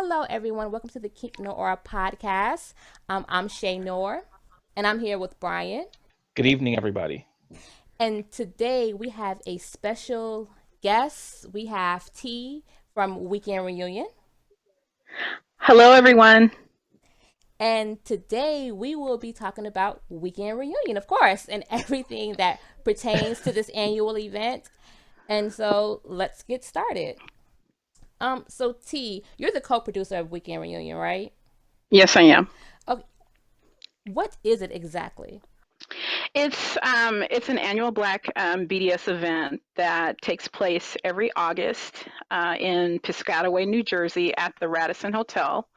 Hello, everyone. Welcome to the Kink Noir Podcast. I'm Shay Noir, and I'm here with Brian. Good evening, everybody. And today we have a special guest. We have T from Weekend Reunion. Hello, everyone. And today we will be talking about Weekend Reunion, of course, and everything that pertains to this annual event. And so let's get started. So T, you're the co-producer of Weekend Reunion, right? Yes, I am. Okay, what is it exactly? It's an annual Black BDS event that takes place every August in Piscataway, New Jersey, at the Radisson Hotel,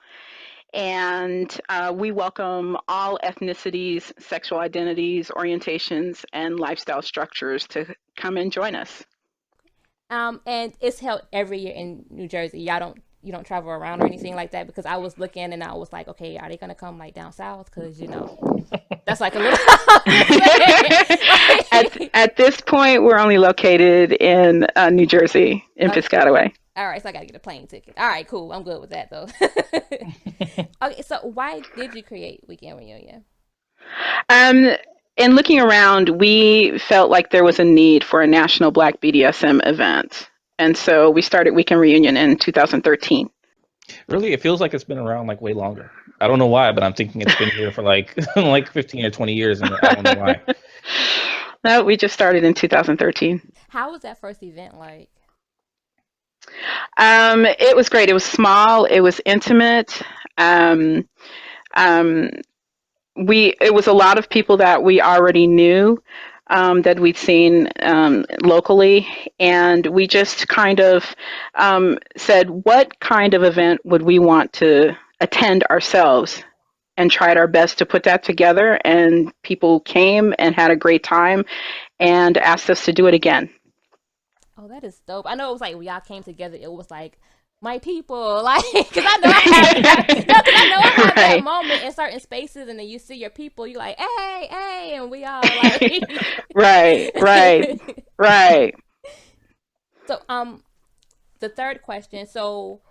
and we welcome all ethnicities, sexual identities, orientations, and lifestyle structures to come and join us. And it's held every year in New Jersey. You don't travel around or anything like that because I was looking and I was like, okay, are they gonna come like down south? Because that's like a little. At this point, we're only located in New Jersey, in Okay. Piscataway. All right, so I gotta get a plane ticket. All right, cool. I'm good with that though. Okay, so why did you create Weekend Reunion? Um, in looking around, we felt like there was a need for a national Black BDSM event. And so we started Weekend Reunion in 2013. Really, it feels like it's been around like way longer. I don't know why, but I'm thinking it's been here for like like 15 or 20 years, and I don't know why. No, we just started in 2013. How was that first event like? It was great. It was small. It was intimate. Um, um, it was a lot of people that we already knew, that we'd seen locally, and we just kind of said, what kind of event would we want to attend ourselves? And tried our best to put that together, and people came and had a great time and asked us to do it again. Oh, that is dope. I know it was like when y'all came together, it was like my people, like because I know I have that. No, because I know I have that Right. moment in certain spaces, and then you see your people, you like, hey, hey, and we all like. Right, right, right. So, the third question. So,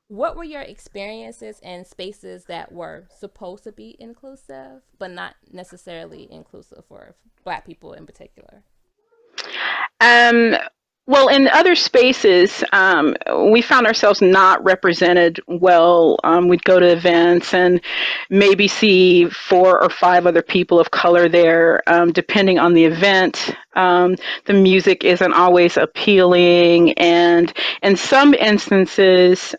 what were your experiences in spaces that were supposed to be inclusive, but not necessarily inclusive for Black people in particular? Um, well, in other spaces, we found ourselves not represented well. We'd go to events and maybe see four or five other people of color there, depending on the event. The music isn't always appealing, and in some instances,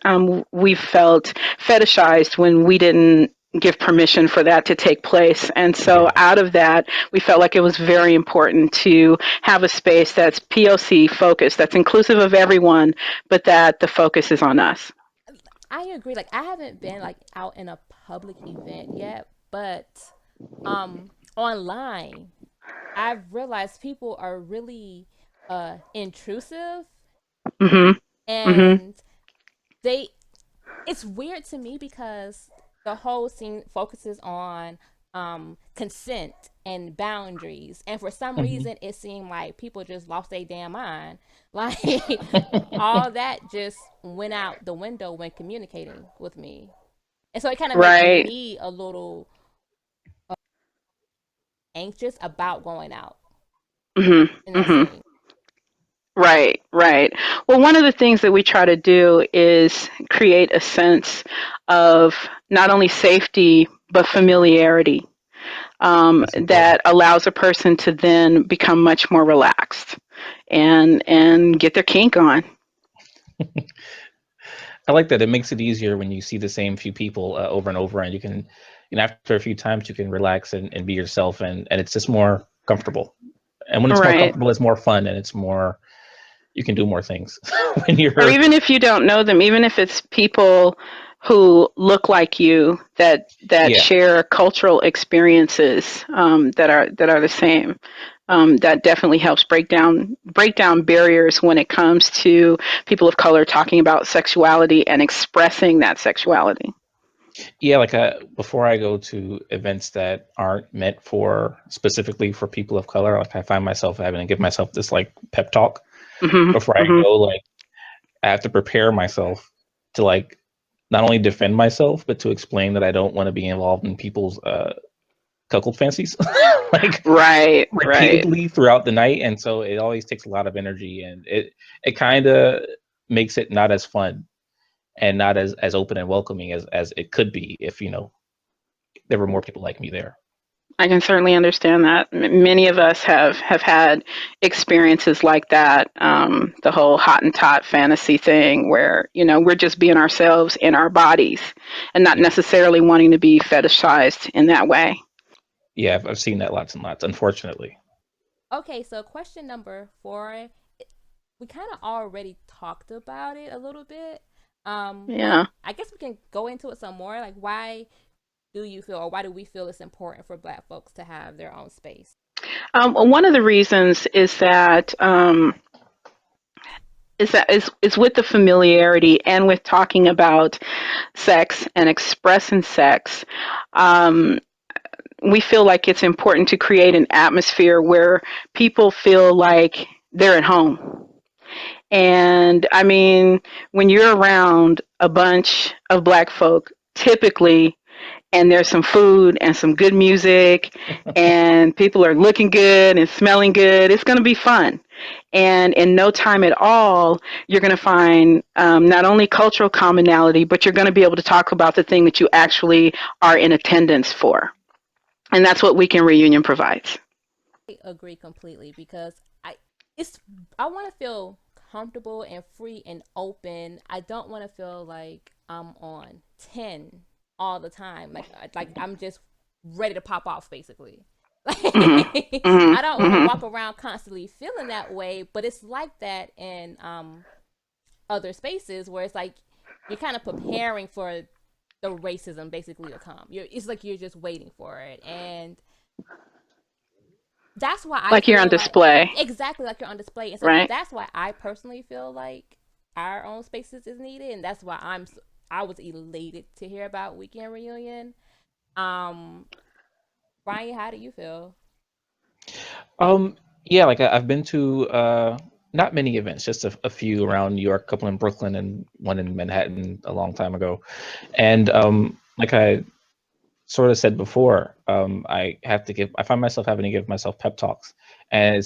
we felt fetishized when we didn't give permission for that to take place. And so, Yeah, out of that, we felt like it was very important to have a space that's POC focused, that's inclusive of everyone, but that the focus is on us. I agree. Like, I haven't been like out in a public event yet, but online, I've realized people are really intrusive, Hmm. Hmm. and they it's weird to me because the whole scene focuses on consent and boundaries, and for some hmm reason it seemed like people just lost their damn mind. Like all that just went out the window when communicating with me, and so it kind of made Right. me a little anxious about going out Hmm. in that Hmm. scene. Right, right. Well, one of the things that we try to do is create a sense of not only safety, but familiarity, that's important. that allows a person to then become much more relaxed and get their kink on. I like that. It makes it easier when you see the same few people over and over, and you can, after a few times, you can relax and be yourself, and it's just more comfortable. And when it's more Right. comfortable, it's more fun, and it's more you can do more things when Or you're. even if you don't know them, even if it's people who look like you that Yeah, share cultural experiences, that are the same, that definitely helps break down barriers when it comes to people of color talking about sexuality and expressing that sexuality. yeah. Like before I go to events that aren't meant for specifically for people of color, like I find myself having to give myself this like pep talk Hmm. before I Hmm. go. Like I have to prepare myself to like not only defend myself, but to explain that I don't want to be involved in people's cuckold fancies, like Right, right. repeatedly throughout the night. And so it always takes a lot of energy, and it kind of makes it not as fun and not as open and welcoming as it could be if there were more people like me there. I can certainly understand that. Many of us have had experiences like that. The whole hot and tot fantasy thing, where we're just being ourselves in our bodies, and not Yeah, necessarily wanting to be fetishized in that way. yeah, I've seen that lots and lots, unfortunately. Okay, so question number 4. We kind of already talked about it a little bit. But Yeah. I guess we can go into it some more. Like, why do you feel, or why do we feel it's important for Black folks to have their own space? One of the reasons is with the familiarity and with talking about sex and expressing sex. Um, we feel like it's important to create an atmosphere where people feel like they're at home. And I mean, when you're around a bunch of Black folk, typically, and there's some food and some good music, and people are looking good and smelling good, it's going to be fun. And in no time at all, you're going to find not only cultural commonality, but you're going to be able to talk about the thing that you actually are in attendance for. And that's what Weekend Reunion provides. I agree completely because it's I want to feel comfortable and free and open. I don't want to feel like I'm on 10 all the time. Like I'm just ready to pop off basically. Like Hmm. Hmm. I don't want to Hmm. walk around constantly feeling that way, but it's like that in other spaces where it's like you're kind of preparing for the racism basically to come. It's like you're just waiting for it, and that's why I Like you're on feel like display, exactly like you're on display, and so right? that's why I personally feel like our own spaces is needed, and that's why I was elated to hear about Weekend Reunion. Um, Ryan, how do you feel? Yeah, like I've been to not many events, just a few around New York, a couple in Brooklyn, and one in Manhattan a long time ago. And like I sort of said before, I find myself having to give myself pep talks, and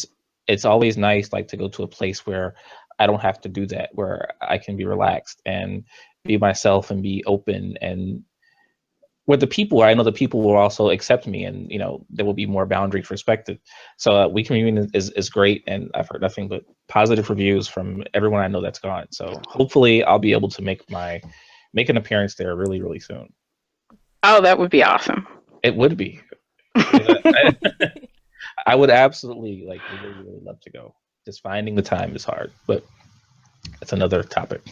it's always nice like to go to a place where I don't have to do that, where I can be relaxed and be myself and be open, and with the people, I know the people will also accept me, and there will be more boundary respected. So Weekend Reunion is great, and I've heard nothing but positive reviews from everyone I know that's gone. So hopefully I'll be able to make an appearance there really, really soon. Oh, that would be awesome. It would be. I would absolutely like really, really love to go. Just finding the time is hard, but that's another topic.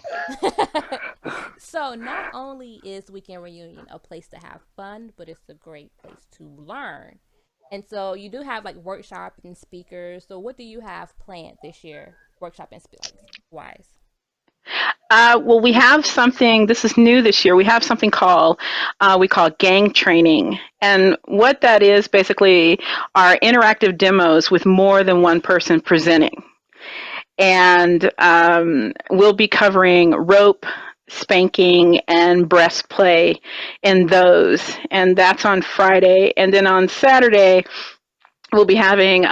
So not only is Weekend Reunion a place to have fun, but it's a great place to learn. And so you do have like workshop and speakers. So what do you have planned this year, workshop and like wise? Well, we have something. This is new this year. We have something called we call gang training, and what that is basically are interactive demos with more than one person presenting. And we'll be covering rope, spanking, and breast play in those. And that's on Friday. And then on Saturday, we'll be having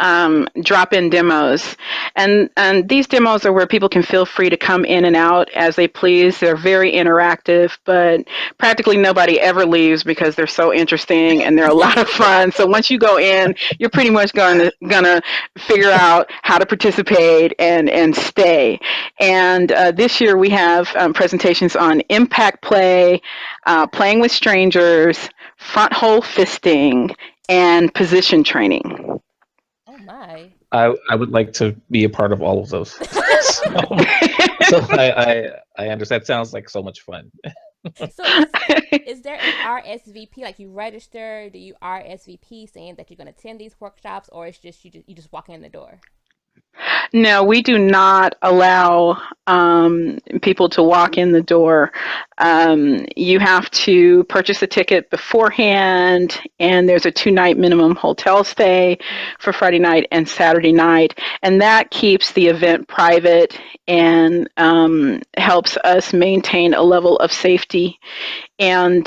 drop-in demos, and these demos are where people can feel free to come in and out as they please. They're very interactive, but practically nobody ever leaves because they're so interesting and they're a lot of fun. So once you go in, you're pretty much gonna figure out how to participate and stay. And this year we have presentations on impact play, playing with strangers, front hole fisting, and position training. Oh my. I would like to be a part of all of those. So I understand. That sounds like so much fun. So is there an RSVP, like you register, do you RSVP saying that you're going to attend these workshops, or it's just you just walk in the door? No, we do not allow people to walk in the door. You have to purchase a ticket beforehand, and there's a 2-night minimum hotel stay for Friday night and Saturday night, and that keeps the event private and helps us maintain a level of safety. And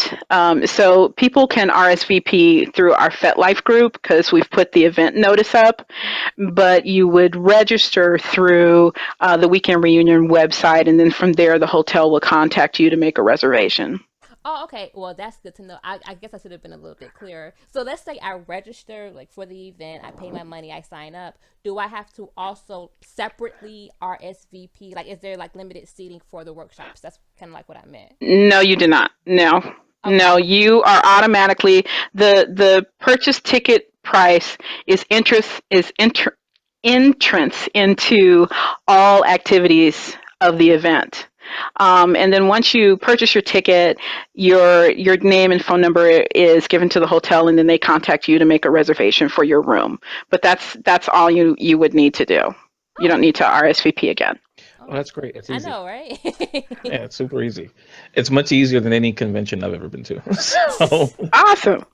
so people can RSVP through our FetLife group because we've put the event notice up, but you would register through the Weekend Reunion website, and then from there the hotel will contact you to make a reservation. Oh, okay. Well, that's good to know. I guess I should have been a little bit clearer. So let's say I register like for the event, I pay my money, I sign up. Do I have to also separately RSVP? Like, is there like limited seating for the workshops? That's kind of like what I meant. No, you do not. No, no, Okay. you are automatically the purchase ticket price is entrance into all activities of the event. And then once you purchase your ticket, your name and phone number is given to the hotel, and then they contact you to make a reservation for your room. But that's all you would need to do. You don't Oh, need to RSVP again. oh, Oh, that's great. It's I easy. know, right? Yeah, it's super easy. It's much easier than any convention I've ever been to. So, Awesome.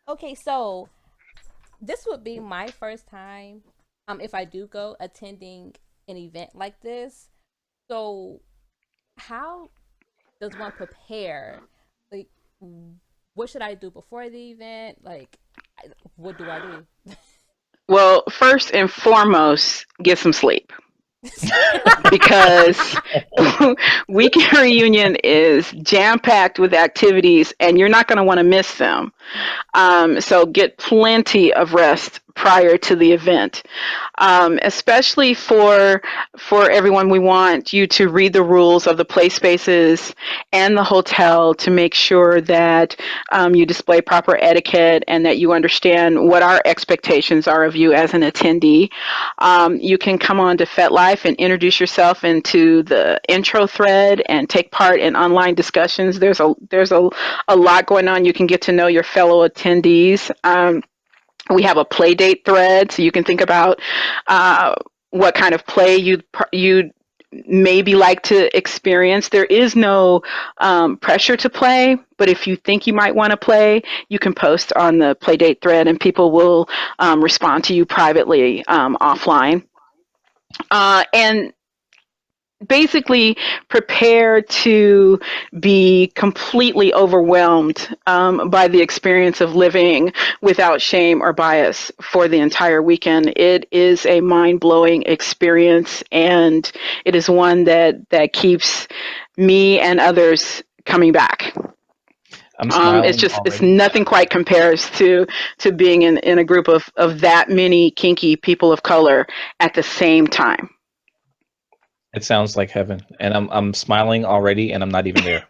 Okay, so this would be my first time, if I do go attending an event like this. So, how does one prepare? Like, what should I do before the event? Like, what do I do? Well, first and foremost, get some sleep because Weekend Reunion is jam packed with activities and you're not going to want to miss them. So get plenty of rest prior to the event, especially for everyone. We want you to read the rules of the play spaces and the hotel to make sure that you display proper etiquette and that you understand what our expectations are of you as an attendee. You can come on to FetLife and introduce yourself into the intro thread and take part in online discussions. There's a lot going on. You can get to know your fellow attendees. We have a play date thread, so you can think about what kind of play you maybe like to experience. There is no pressure to play, but if you think you might want to play, you can post on the play date thread, and people will respond to you privately offline. And basically prepare to be completely overwhelmed by the experience of living without shame or bias for the entire weekend. It is a mind-blowing experience, and it is one that keeps me and others coming back. I'm It's smiling just it's already. nothing quite compares to being in a group of that many kinky people of color at the same time. It sounds like heaven, and I'm smiling already, and I'm not even there.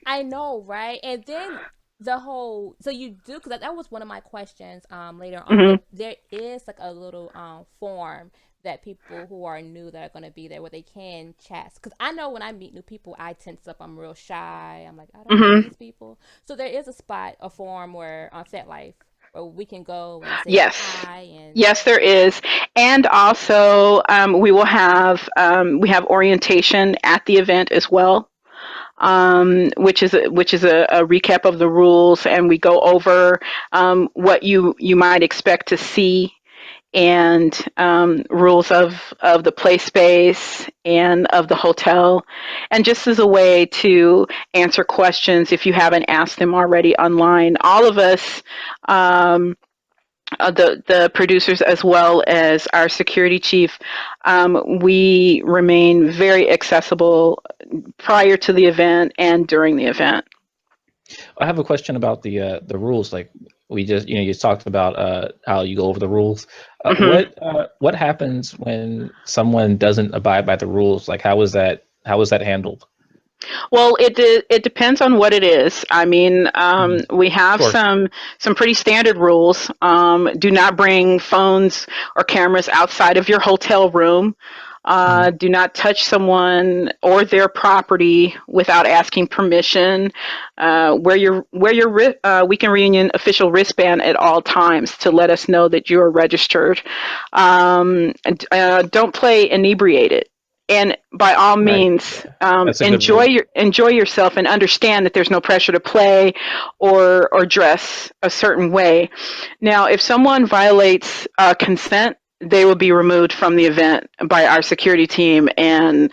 I know, right? And then the whole, so you do, because that was one of my questions later on. Hmm. There is like a little form that people who are new that are going to be there where they can chat. Because I know when I meet new people, I tense up. I'm real shy. I'm like, I don't know Hmm. these people. So there is a spot, a forum where on FetLife where we can go and say Yes. hi and. Yes, there is, and also we have orientation at the event as well, which is a recap of the rules, and we go over what you might expect to see, and rules of the play space and of the hotel, and just as a way to answer questions if you haven't asked them already online. All of us. The producers as well as our security chief, we remain very accessible prior to the event and during the event. I have a question about the rules. Like we just, you talked about how you go over the rules. Hmm. What happens when someone doesn't abide by the rules? Like how is that handled? Well, it depends on what it is. I mean, Mhm. we Of have course. some pretty standard rules. Do not bring phones or cameras outside of your hotel room. Mhm. Do not touch someone or their property without asking permission. Wear your Weekend Reunion official wristband at all times to let us know that you are registered. Don't play inebriated. And by all Right. means, Yeah. That's a good rule. enjoy yourself and understand that there's no pressure to play or dress a certain way. Now, if someone violates consent, they will be removed from the event by our security team and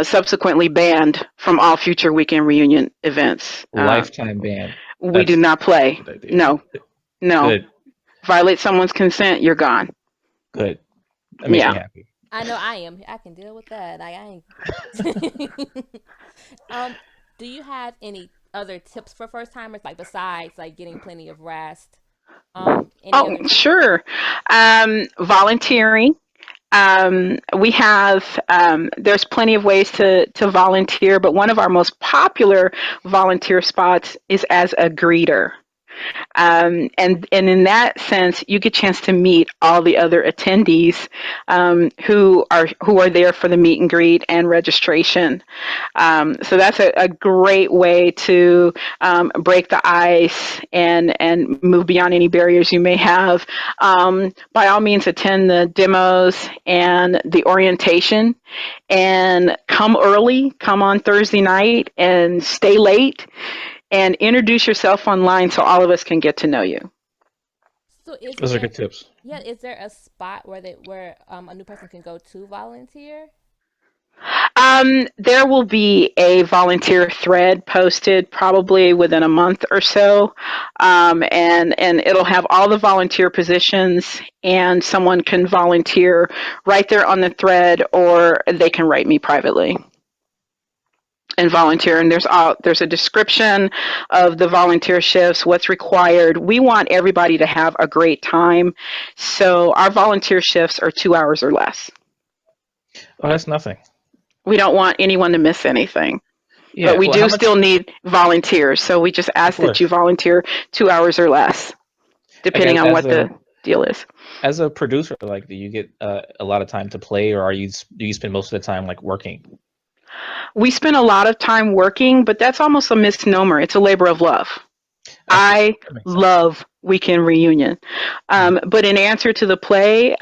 subsequently banned from all future weekend reunion events. Lifetime ban. We do That's not play. a good idea. No, no. Good. Violate someone's consent, you're gone. Good. That makes me Yeah. happy. I know I am. I can deal with that. I ain't. um, do you have any other tips for first timers, like besides like getting plenty of rest? Any Oh, other tips? sure. Volunteering. We have there's plenty of ways to volunteer, but one of our most popular volunteer spots is as a greeter. And in that sense, you get a chance to meet all the other attendees who are there for the meet and greet and registration. So that's a great way to break the ice and move beyond any barriers you may have. By all means, attend the demos and the orientation, and come early, come on Thursday night, and stay late, and introduce yourself online so all of us can get to know you. So is Those are there, good tips. yeah, is there a spot where a new person can go to volunteer? There will be a volunteer thread posted probably within a month or so, and it'll have all the volunteer positions, and someone can volunteer right there on the thread, or they can write me privately and volunteer. And there's a description of the volunteer shifts, what's required. We want everybody to have a great time, so our volunteer shifts are 2 hours or less. Oh, that's nothing. We don't want anyone to miss anything. But Yeah. we Well, how do much? still need volunteers, so we just Of ask that you course. volunteer 2 hours or less, Like depending on what the deal is. as a producer, like, do you get a lot of time to play, or do you spend most of the time like working? We spend a lot of time working, but that's almost a misnomer. It's a labor of love. Okay, I that makes sense. love weekend reunion, Mhm. but in answer to the play,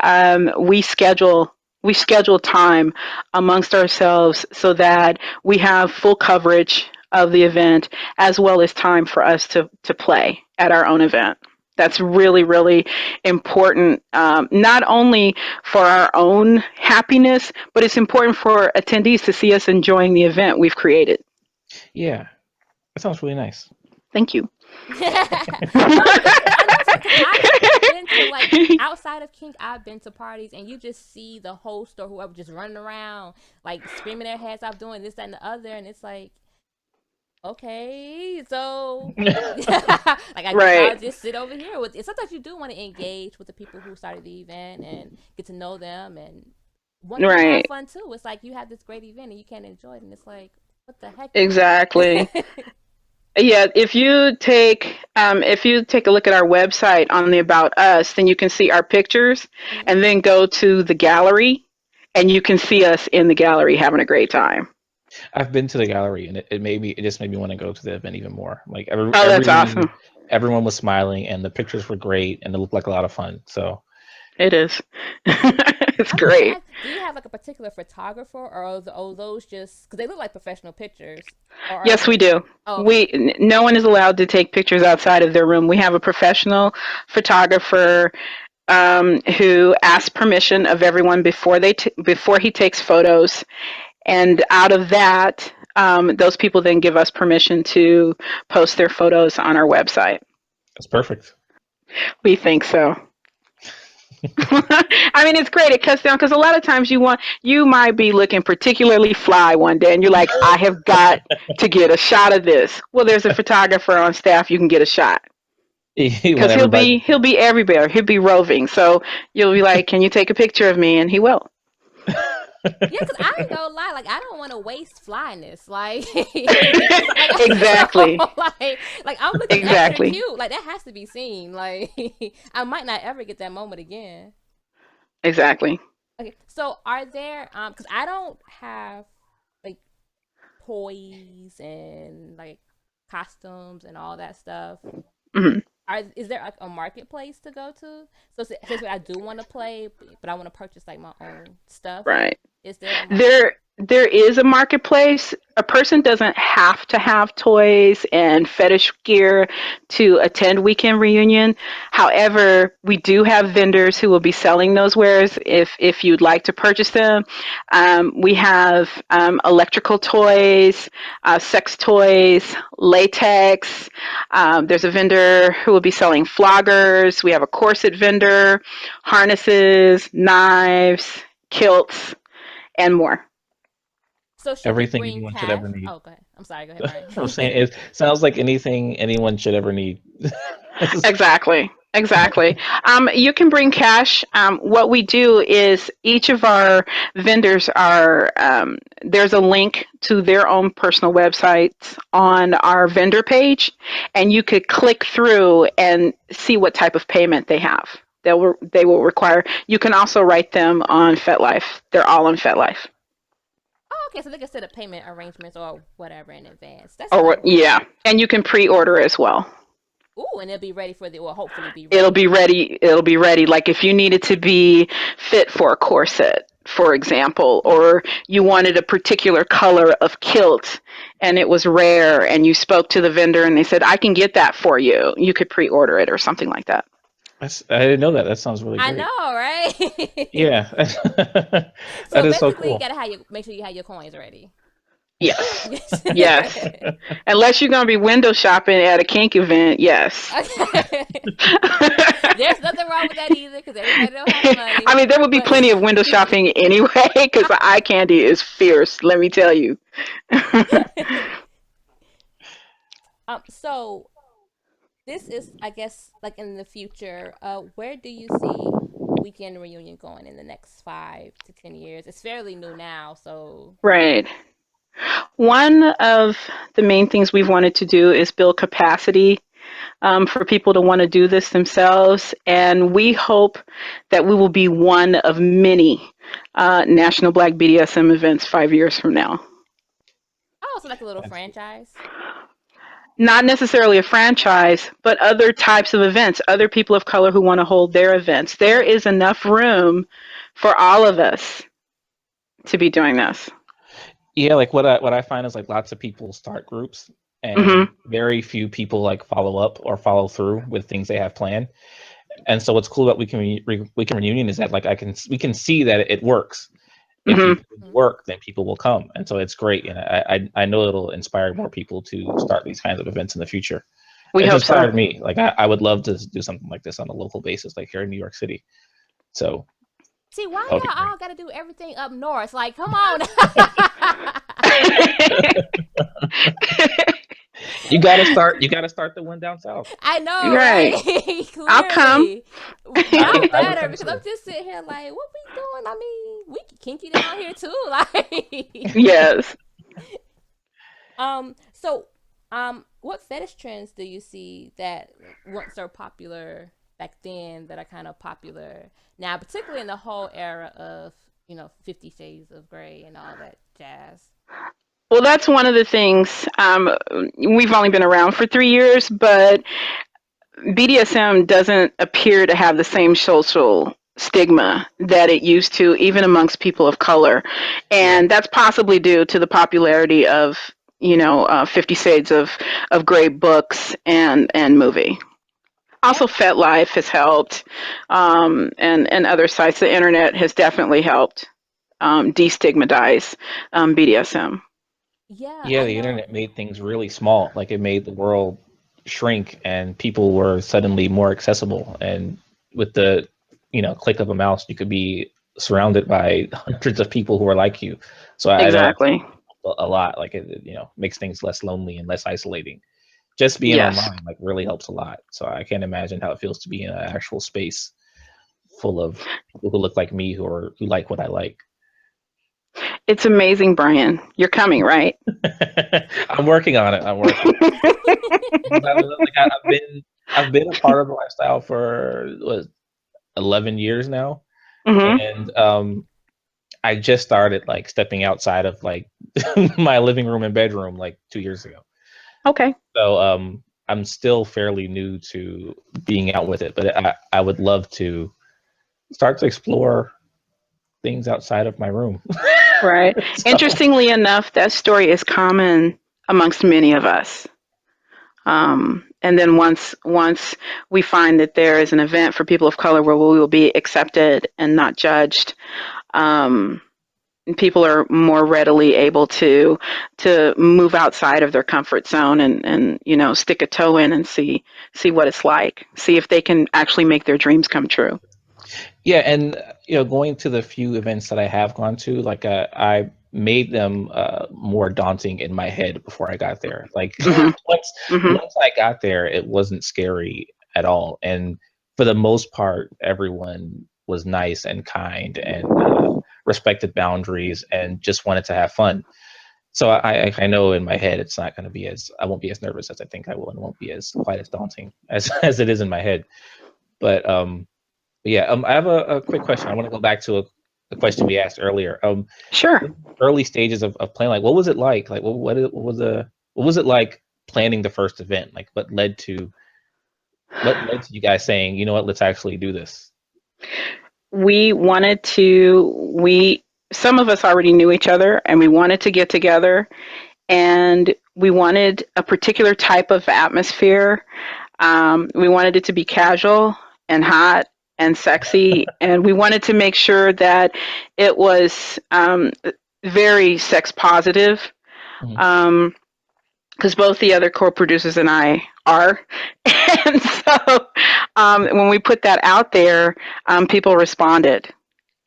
we schedule time amongst ourselves so that we have full coverage of the event, as well as time for us to play at our own event. That's really, really important, not only for our own happiness, but it's important for attendees to see us enjoying the event we've created. Yeah, that sounds really nice. Thank you. No, because I know because I've been to like outside of kink, I've been to parties and you just see the host or whoever just running around like screaming their heads off doing this that, and the other, and it's like, okay, so like I guess I'll Right, just sit over here with it. Sometimes you do want to engage with the people who started the event and get to know them and want them to have right, fun too. It's like you have this great event and you can't enjoy it, and it's like, what the heck? exactly. Yeah, if you take a look at our website on the About Us, then you can see our pictures, Mhm. and then go to the gallery, and you can see us in the gallery having a great time. I've been to the gallery, and it just made me want to go to the event even more. Like Oh, that's awesome. everyone was smiling, and the pictures were great, and it looked like a lot of fun. So It is. It's I was gonna great. ask, do you have like a particular photographer, or are those just because they look like professional pictures, or are Yes, we they? do. Oh, okay. No one is allowed to take pictures outside of their room. We have a professional photographer who asks permission of everyone before he takes photos, and out of that, those people then give us permission to post their photos on our website. that's perfect. We think so. I mean, it's great. It cuts down because a lot of times you might be looking particularly fly one day, and you're like, I have got to get a shot of this. Well, there's a photographer on staff. You can get a shot You want because he'll everybody. be he'll be everywhere. He'll be roving. So you'll be like, can you take a picture of me? And he will. Yeah, because I ain't gonna lie, like I don't want to waste flyness, like, like Exactly. so, like I'm looking extra Exactly. cute, like that has to be seen. Like I might not ever get that moment again. Exactly. Okay, so are there because I don't have like toys and like costumes and all that stuff. Hmm. Is there like a marketplace to go to? So since I do want to play, but I want to purchase like my own stuff. Right. Is there a market? There is a marketplace. A person doesn't have to have toys and fetish gear to attend Weekend Reunion. However, we do have vendors who will be selling those wares if you'd like to purchase them. We have electrical toys, sex toys, latex. There's a vendor who will be selling floggers. We have a corset vendor, harnesses, knives, kilts, and more. So should we Everything bring anyone should ever cash? need. Oh, go ahead. I'm sorry. Go ahead, I'm Brian. saying it sounds like anything anyone should ever need. Exactly. Exactly. You can bring cash. What we do is each of our vendors are, there's a link to their own personal websites on our vendor page, and you could click through and see what type of payment they have. They will require. You can also write them on FetLife. They're all on FetLife. Oh, okay. So they can set up payment arrangements or whatever in advance. That's Or dope. yeah, and you can pre-order as well. Ooh, and it'll be ready for the, or hopefully be It'll ready. be ready. It'll be ready. Like if you needed to be fit for a corset, for example, Mm. or you wanted a particular color of kilt and it was rare and you spoke to the vendor and they said, I can get that for you. You could pre-order it or something like that. I didn't know that. That sounds really I great. know, right? Yeah, that So is so basically, you cool. gotta have your make sure you have your coins ready. Yes. Yes. Yes. Unless you're going to be window shopping at a kink event, yes. Okay. There's nothing wrong with that either, because everybody don't have the money. I mean, there would be But plenty of window shopping anyway because the eye candy is fierce, let me tell you. so this is, I guess, like in the future. Where do you see Weekend Reunion going in the next 5 to 10 years? It's fairly new now, so. Right. One of the main things we've wanted to do is build capacity for people to want to do this themselves. And we hope that we will be one of many National Black BDSM events 5 years from now. Oh, so like a little franchise. Not necessarily a franchise, but other types of events, other people of color who want to hold their events. There Mm-hmm. is enough room for all of us to be doing this. Yeah, like what I find is like lots of people start groups and Hmm. very few people like follow up or follow through with things they have planned. And so what's cool about we can reunion is that like we can see that it works. If you Hmm. put in the work, then people will come, and so it's great. And I know it'll inspire more people to start these kinds of events in the future. We It's hope so. inspired me. Like I would love to do something like this on a local basis, like here in New York City. So See, why that would be y'all great. all gotta do everything up north? Like, come on. You gotta start. You gotta start the one down south. I know, Right. right? I'll come. Clearly. I Y'all I would better, come because I'm too. just sitting here like, what we doing? I mean, we kinky down here too. Like, Yes. so, what fetish trends do you see that once are popular back then that are kind of popular now, particularly in the whole era of, 50 Shades of Grey and all that jazz? Well, that's one of the things. We've only been around for 3 years, but BDSM doesn't appear to have the same social stigma that it used to, even amongst people of color. Yeah. And that's possibly due to the popularity of, 50 Shades of Grey books and movie. Also, And FetLife has helped, and other sites. The internet has definitely helped destigmatize BDSM. yeah, Yeah, I the know. internet made things really small. Like it made the world shrink, and people were suddenly more accessible. And with the, click of a mouse, you could be surrounded by hundreds of people who are like you. So I know it's Exactly. a lot. Like it makes things less lonely and less isolating. Just being Yes. online like really helps a lot. So I can't imagine how it feels to be in an actual space full of people who look like me who like what I like. It's amazing, Brian. You're coming, right? I'm working on it. I'm working. I've been a part of the lifestyle for 11 years now, Hmm. and I just started like stepping outside of like my living room and bedroom like 2 years ago. Okay. So I'm still fairly new to being out with it, but I would love to start to explore things outside of my room. Right. So, Interestingly enough, that story is common amongst many of us. And then once we find that there is an event for people of color where we will be accepted and not judged, um, people are more readily able to move outside of their comfort zone and stick a toe in and see what it's like, see if they can actually make their dreams come true. yeah, and going to the few events that I have gone to, like I made them more daunting in my head before I got there. Like Hmm. once Hmm. once I got there, it wasn't scary at all, and for the most part, everyone was nice and kind and respected boundaries and just wanted to have fun. So I know in my head it's not going to be I won't be as nervous as I think I will, and it won't be as quite as daunting as as it is in my head. But yeah, I have a quick question. I want to go back to a question we asked earlier. Sure. Early stages of planning, like what was it like? Like what was it like planning the first event? Like what led to you guys saying, you know what, let's actually do this? We wanted to we Some of us already knew each other, and we wanted to get together, and we wanted a particular type of atmosphere. We wanted it to be casual and hot and sexy, and we wanted to make sure that it was very sex positive, Mhm. because both the other co-producers and I are. And so when we put that out there, people responded.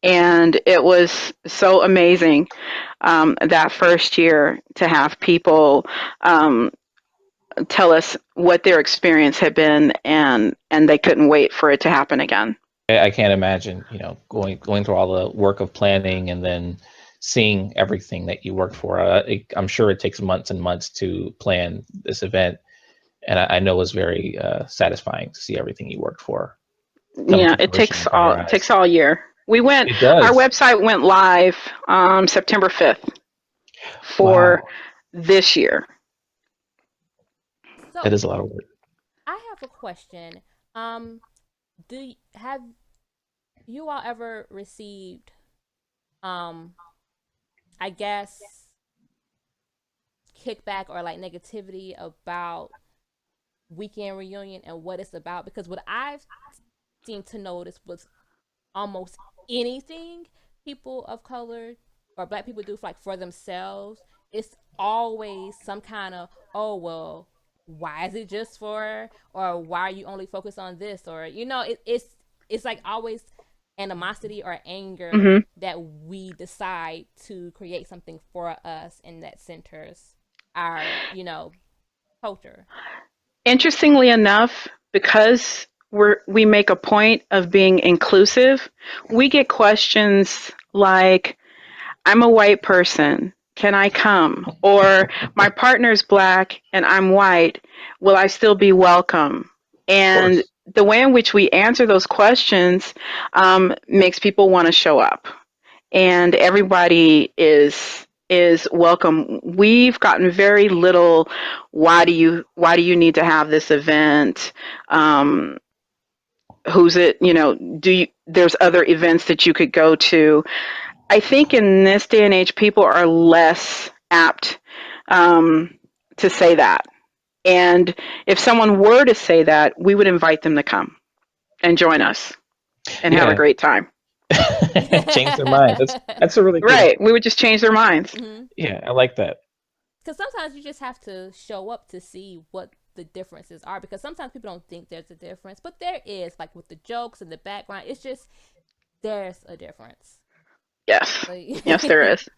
And it was so amazing that first year to have people tell us what their experience had been, and they couldn't wait for it to happen again. I can't imagine, going through all the work of planning and then seeing everything that you worked for. I'm sure it takes months and months to plan this event, and I know it's very satisfying to see everything you worked for come Yeah, to fruition in front of your it takes eyes. all year. It Our does. website went live September 5th for Wow, this year. that So is a lot of work. I have a question. Have you all ever received, um, I guess, kickback or like negativity about weekend reunion and what it's about? Because what I've seemed to notice was almost anything people of color or black people do for, like, for themselves, it's always some kind of, oh well, why is it just for, or why are you only focused on this, or it's like always animosity or anger Hmm. that we decide to create something for us and that centers our culture. Interestingly enough, because we make a point of being inclusive, we get questions like, I'm a white person. Can I come? Or my partner's black and I'm white. Will I still be welcome? Of And course. the way in which we answer those questions makes people want to show up. And everybody is welcome. We've gotten very little. Why do you need to have this event? Um, who's it? Do you? There's other events that you could go to. I think in this day and age, people are less apt um, to say that. And if someone were to say that, we would invite them to come and join us and have a Yeah. great time. Change their minds. That's a really good. Right. We would just change their minds. Mhm. Yeah, I like that. Because sometimes you just have to show up to see what the differences are. Because sometimes people don't think there's a difference, but there is. Like with the jokes and the background, it's just there's a difference. Yes. Yes, there Like, is.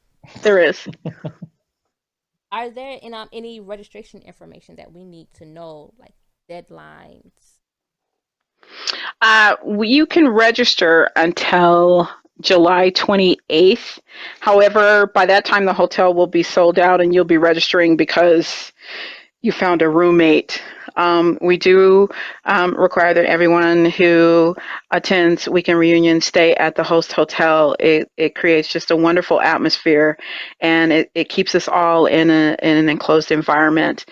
There is. are there any registration information that we need to know, like deadlines? You can register until July 28th. However, by that time, the hotel will be sold out and you'll be registering because you found a roommate. We do require that everyone who attends Weekend Reunion stay at the host hotel. It creates just a wonderful atmosphere, and it keeps us all in an enclosed environment.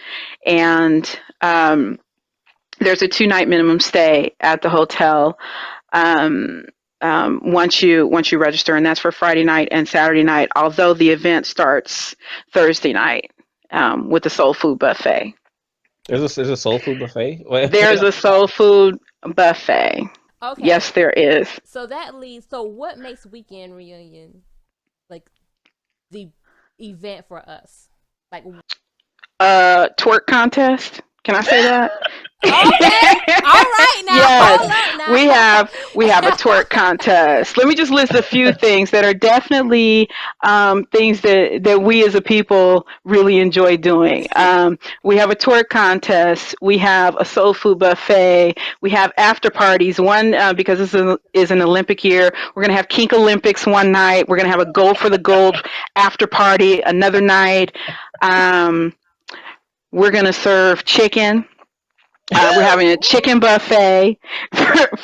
And there's a 2-night minimum stay at the hotel. Um, once you register, and that's for Friday night and Saturday night. Although the event starts Thursday night with the soul food buffet. There's a soul food buffet. There's a soul food buffet. Yes, Okay. there is. So that leads. So what makes weekend reunion like the event for us? Like, Twerk contest. Can I say that? okay, all right now, Yes, hold up we have we have a twerk now. contest. Let me just list a few things that are definitely things that we as a people really enjoy doing. We have a twerk contest. We have a soul food buffet. We have after parties. One because is an Olympic year. We're gonna have Kink Olympics one night. We're gonna have a gold for the gold after party another night. Um, we're gonna serve chicken. We're having a chicken buffet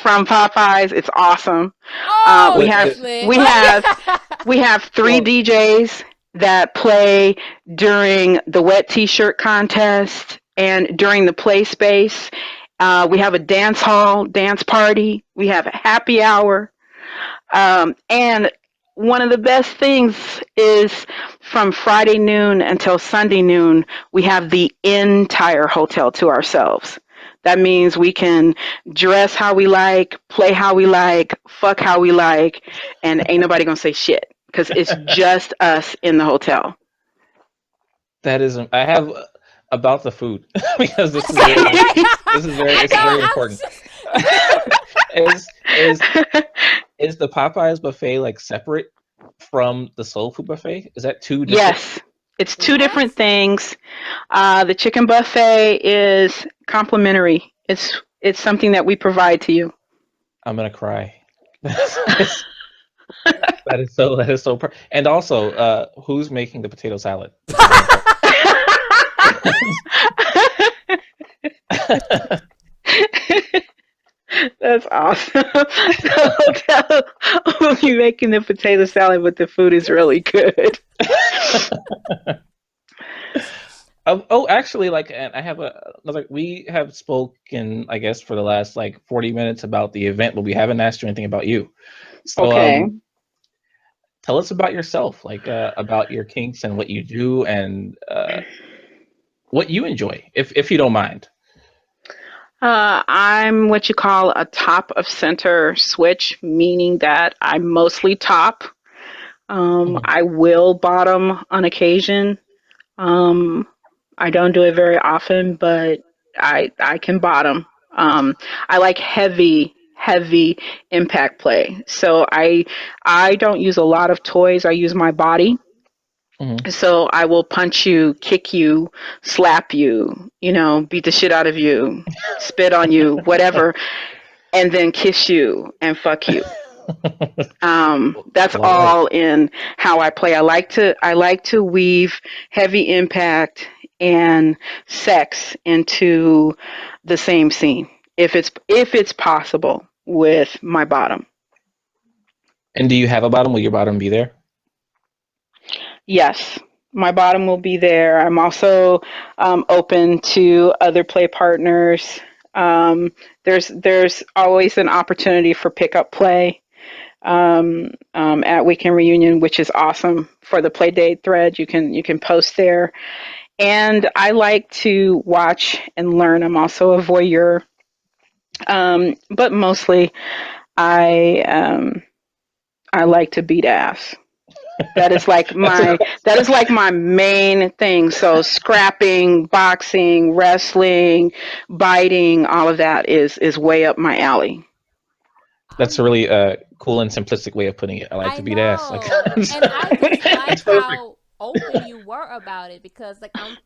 from Popeyes. It's awesome. Uh, Oh, we The, have that's the, lit. we have we have three well, DJs that play during the wet T-shirt contest and during the play space. We have a dance hall dance party. We have a happy hour. And one of the best things is from Friday noon until Sunday noon, we have the entire hotel to ourselves. That means we can dress how we like, play how we like, fuck how we like, and ain't nobody gonna say shit because it's just us in the hotel. that is. I have about the food because I said, I it's know. very I was important. just. is is is the Popeyes buffet like separate from the soul food buffet? Is that two different? Yes, it's two different What? things. The chicken buffet is complimentary. It's something that we provide to you. I'm gonna cry. That is so. And also, who's making the potato salad? That's very important. That's awesome. The hotel will be making the potato salad, but the food is really good. Actually, like, and I have another. We have spoken, I guess, for the last like 40 minutes about the event, but we haven't asked you anything about you. So, Okay. tell us about yourself, like, about your kinks and what you do and what you enjoy, if you don't mind. I'm what you call a top of center switch, meaning that I'm mostly top. Mhm. I will bottom on occasion. Um, I don't do it very often, but I can bottom. I like heavy impact play. So I don't use a lot of toys. I use my body. Mhm. So I will punch you, kick you, slap you, beat the shit out of you, spit on you, whatever, and then kiss you and fuck you. That's Love it. all in how I play. I like to weave heavy impact and sex into the same scene if it's possible with my bottom. And do you have a bottom? Will your bottom be there? Yes, my bottom will be there. I'm also open to other play partners. Um, there's always an opportunity for pickup play at Weekend Reunion, which is awesome. For the play date thread, you can post there. And I like to watch and learn. I'm also a voyeur, but mostly I like to beat ass. That is like That's a, my that is like my main thing. So scrapping, boxing, wrestling, biting, all of that is way up my alley. that's a really cool and simplistic way of putting it. I like I to beat ass. Like, know. And I just like it's perfect. how open you were about it because like I'm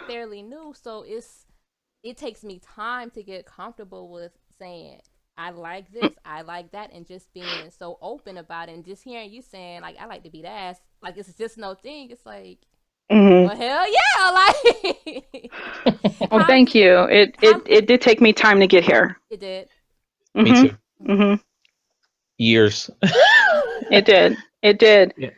fairly new, so it takes me time to get comfortable with saying I like this, I like that, and just being so open about it and just hearing you saying like I like to beat ass, like it's just no thing. It's like, Hmm. well hell yeah, like Well, how thank did you. It, how it it did take me time to get here. it did. Me Mhm. too. Mhm. Mhm. Years. It did. It did. Yeah.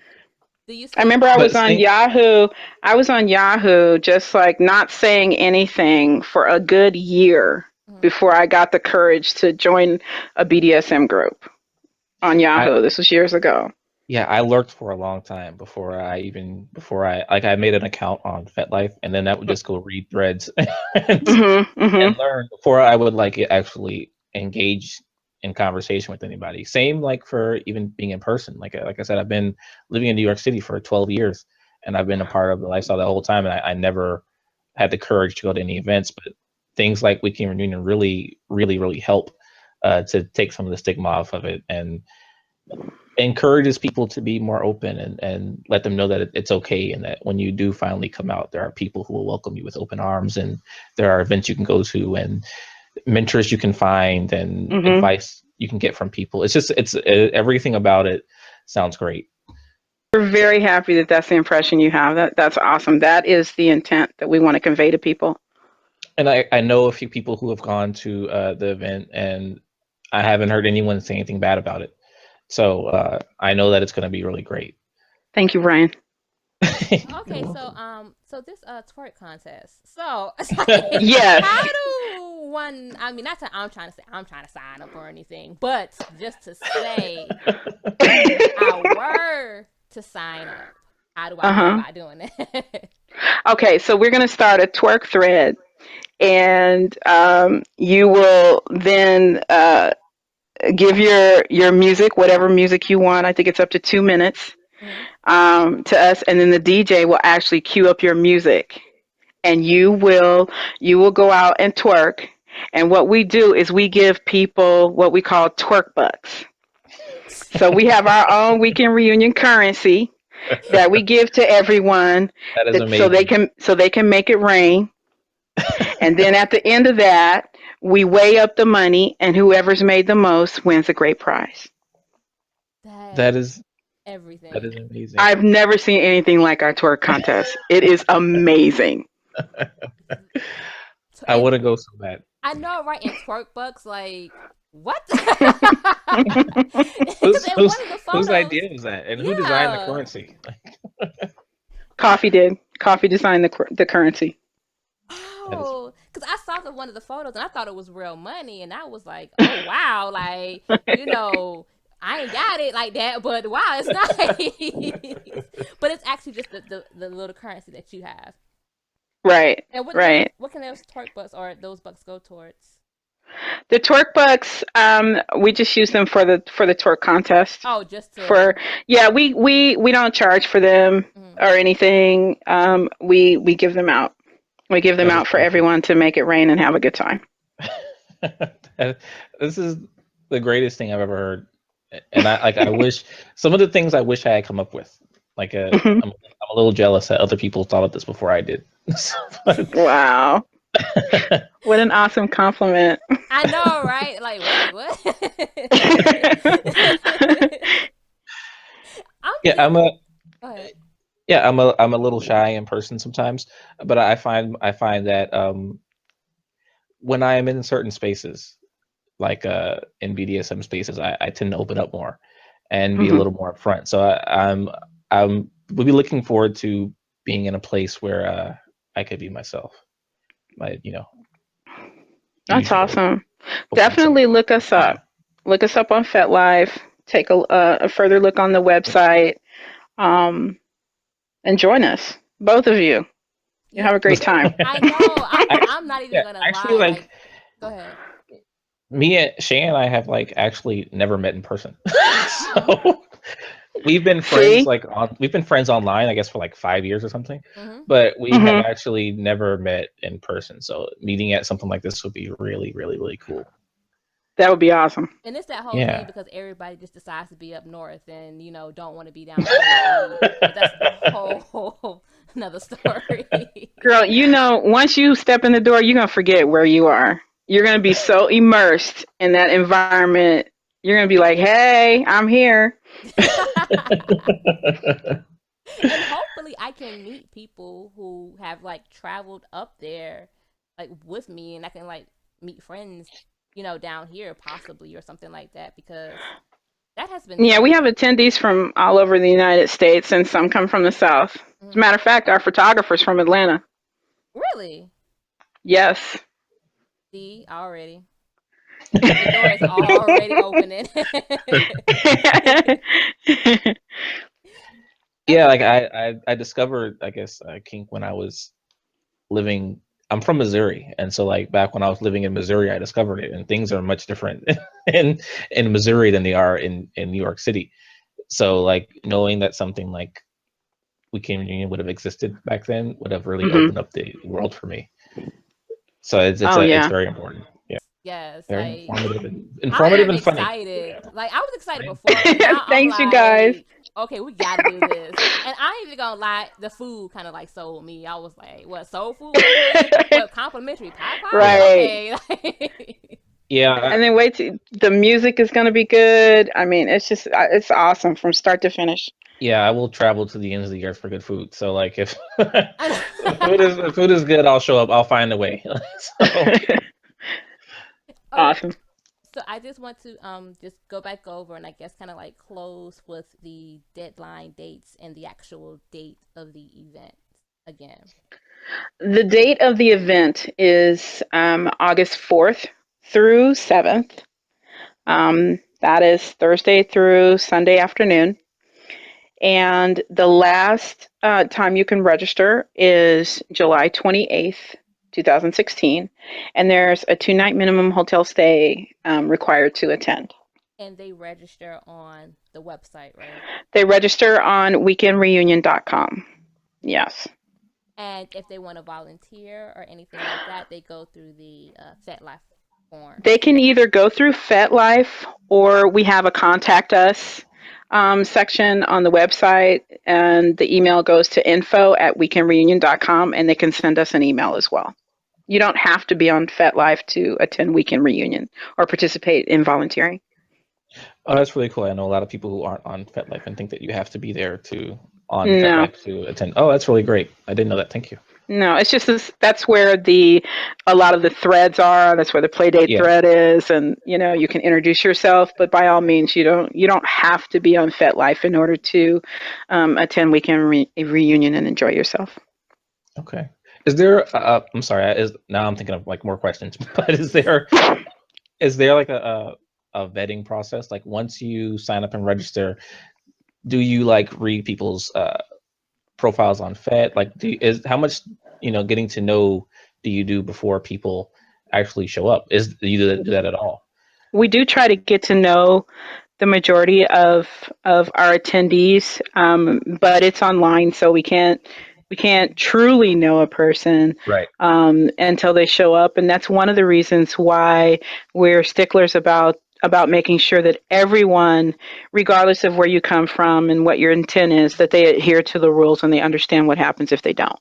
Do you I still remember I But was bottom? on same. Yahoo. I was on Yahoo just like not saying anything for a good year Mhm. before I got the courage to join a BDSM group. on I Yahoo. This was years ago. Yeah, I lurked for a long time before I made an account on FetLife, and then that would just go read threads and Hmm. learn before I would like actually engage in conversation with anybody. Same like for even being in person. Like I said, I've been living in New York City for 12 years, and I've been a part of the lifestyle the whole time, and I never had the courage to go to any events. But things like Weekend Reunion really, really, really help to take some of the stigma off of it and encourages people to be more open and let them know that it's okay, and that when you do finally come out, there are people who will welcome you with open arms, and there are events you can go to and mentors you can find and Hmm. advice you can get from people. It's everything about it sounds great. We're very happy that that's the impression you have. That's awesome. That is the intent that we want to convey to people. And I know a few people who have gone to the event, and I haven't heard anyone say anything bad about it. So I know that it's going to be really great. Thank you, Brian. Okay, so so this twerk contest. So it's like, Yes. how do one? I mean, not that I'm trying to say I'm trying to sign up or anything, but just to say, if I were to sign up, how do I go Uh-huh. about doing it? Okay, so we're going to start a twerk thread, and you will then give your music, whatever music you want. I think it's up to 2 minutes Hmm. to us, and then the DJ will actually cue up your music, and you will go out and twerk. And what we do is we give people what we call twerk bucks. So we have our own weekend reunion currency that we give to everyone That is that amazing. so they can make it rain. And then at the end of that, we weigh up the money, and whoever's made the most wins a great prize. That That is is that everything. is amazing. I've never seen anything like our twerk contest. It is amazing. I And want to go so bad. I know, right? In twerk bucks, like what? Because Whose in one whose of the whose photos, idea was that, and who designed the yeah. currency? Coffee did. Coffee designed the currency. That is Oh, because I saw one of the photos and I thought it was real money, and I was like, oh wow, like I ain't got it like that, but wow, it's nice. But it's actually just the little currency that you have. Right. And Right. what can those twerk bucks or those bucks go towards? The twerk bucks, we just use them for the twerk contest. Oh, just For to. Yeah, we don't charge for them Mm. or anything. We give them out. We give them that is out for amazing. everyone to make it rain and have a good time. This is the greatest thing I've ever heard, and I wish some of the things I wish I had come up with. Like I'm a little jealous that other people thought of this before I did. Wow. What an awesome compliment. I know, right? Like, wait, what? I'm yeah, thinking. I'm a Go ahead. yeah, I'm a little shy in person sometimes, but I find that when I am in certain spaces, like in BDSM spaces, I tend to open up more and be a Hmm. little more upfront. So I'm we'll be looking forward to being in a place where I could be myself. My That's usual awesome. openness and Definitely look us yeah. up. Look us up on FetLife. Take a further look on the website, um, and join us, both of you. You Yeah, have a great time. I know. I'm Actually, not even yeah, gonna actually, lie. Like, like go ahead. me and Shay and I have like actually never met in person. So we've been friends See? like we've been friends online, I guess, for like 5 years or something, Hmm. but we have Hmm. actually never met in person. So meeting at something like this would be really, really, really cool. That would be awesome. And it's that whole thing Yeah. because everybody just decides to be up north and don't want to be down here with me. But that's a whole another story. Girl, once you step in the door, you're going to forget where you are. You're going to be so immersed in that environment. You're going to be like, hey, I'm here. And hopefully I can meet people who have like traveled up there like with me, and I can like meet friends, down here possibly or something like that, because that has been Yeah, we tough. have attendees from all over the United States, and some come from the South. As a Mhm. matter of fact, our photographer's from Atlanta. Really? Yes. See, already. The door is already opening. Yeah, Okay. like I discovered, I guess, kink when I was living. I'm from Missouri, and so like back when I was living in Missouri, I discovered it, and things are much different in in Missouri than they are in New York City. So like knowing that something like Weekend Reunion would have existed back then would have really Hmm. opened up the world for me. So Oh it's yeah. very important. Yeah, Yes, very like I informative am and funny. excited. Like I was excited before, but now I'm Thanks, you guys. like, okay, we gotta do this. And I ain't even gonna lie, the food kind of like sold me. I was like, what, soul food Wednesday? What, complimentary pie Yeah, pie? Right. Okay. yeah, And then wait till the music is going to be good. I mean, it's just it's awesome from start to finish. yeah. I will travel to the ends of the earth for good food. So like if I if food is good, I'll show up. I'll find a way. So Okay, Awesome. so I just want to just go back over and I guess kind of like close with the deadline dates and the actual date of the event again. The date of the event is August 4th through 7th. That is Thursday through Sunday afternoon. And the last time you can register is July 28th, 2016. And there's a 2 night minimum hotel stay required to attend. And they register on the website, right? They register on weekendreunion.com. Yes. And if they want to volunteer or anything like that, they go through the FetLife form. They can either go through FetLife or we have a contact us section on the website, and the email goes to info@weekendreunion.com, and they can send us an email as well. You don't have to be on FetLife to attend Weekend Reunion or participate in volunteering. oh, that's really cool. I know a lot of people who aren't on FetLife and think that you have to be there to on No, FetLife to attend. Oh, that's really great. I didn't know that. Thank you. no, it's just this, that's where a lot of the threads are. That's where the Playdate Yeah. thread is, and you can introduce yourself. But by all means, you don't have to be on FetLife in order to attend Reunion and enjoy yourself. Okay. Is there? I'm sorry. Is now I'm thinking of like more questions, but is there like a vetting process? Like once you sign up and register, do you like read people's profiles on Fed? Like, is how much getting to know do you do before people actually show up? Do you do that at all? We do try to get to know the majority of our attendees, but it's online, so we can't truly know a person Right. until they show up, and that's one of the reasons why we're sticklers about making sure that everyone, regardless of where you come from and what your intent is, that they adhere to the rules and they understand what happens if they don't.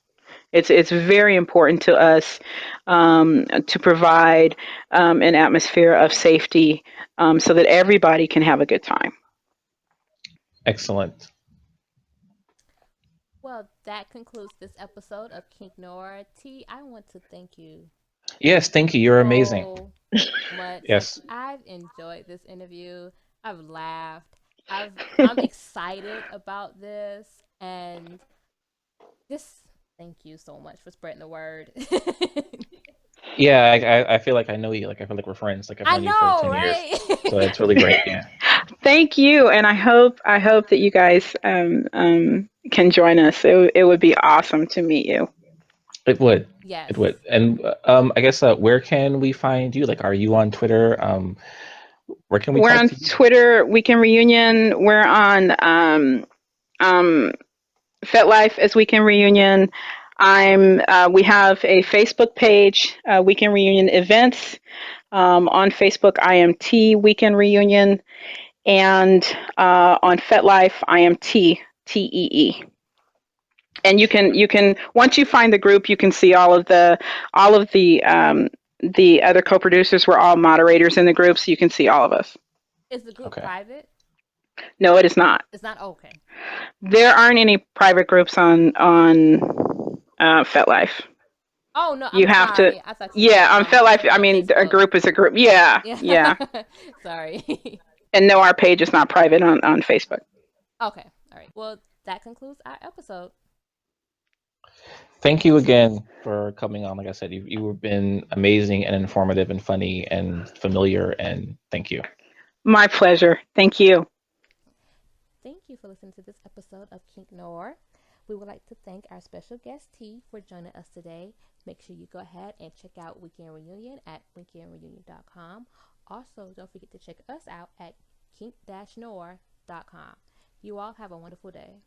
It's very important to us to provide an atmosphere of safety so that everybody can have a good time. Excellent. Well, that concludes this episode of Kink Noir. T, I want to thank you Yes. Thank you. You're amazing. so much. Like Yes. I've enjoyed this interview. I've laughed. I'm excited about this and just thank you so much for spreading the word. Yeah. I feel like I know you. Like I feel like we're friends. Like I've I known you for know, 10 years. So right? it's really great. Yeah. Thank you, and I hope that you guys can join us. It would be awesome to meet you. It would. Yes. It would. And I guess where can we find you? Like, are you on Twitter? Where can we We're talk on to you? Twitter, Weekend Reunion. We're on um, FetLife as Weekend Reunion. We have a Facebook page, Weekend Reunion Events. On Facebook, I am T Weekend Reunion, and on FetLife, I am TEE. And you can once you find the group, you can see all of the other co-producers. We're all moderators in the group, so you can see all of us. Is the group Okay. private? No, it is not. It's not okay. There aren't any private groups on FetLife. Oh no, You I'm have to, sorry. I thought you yeah, meant on FetLife. I on mean, a Facebook. group is a group. Yeah, Yeah. yeah. Sorry. And no, our page is not private on Facebook. Okay. All right. Well, that concludes our episode. Thank thank you again for coming on. Like I said, you've been amazing and informative and funny and familiar, and thank you. My pleasure. Thank you. Thank you for listening to this episode of Kink Noir. We would like to thank our special guest T for joining us today. Make sure you go ahead and check out Weekend Reunion at weekendreunion.com. Also, don't forget to check us out at kink-noir.com. You all have a wonderful day.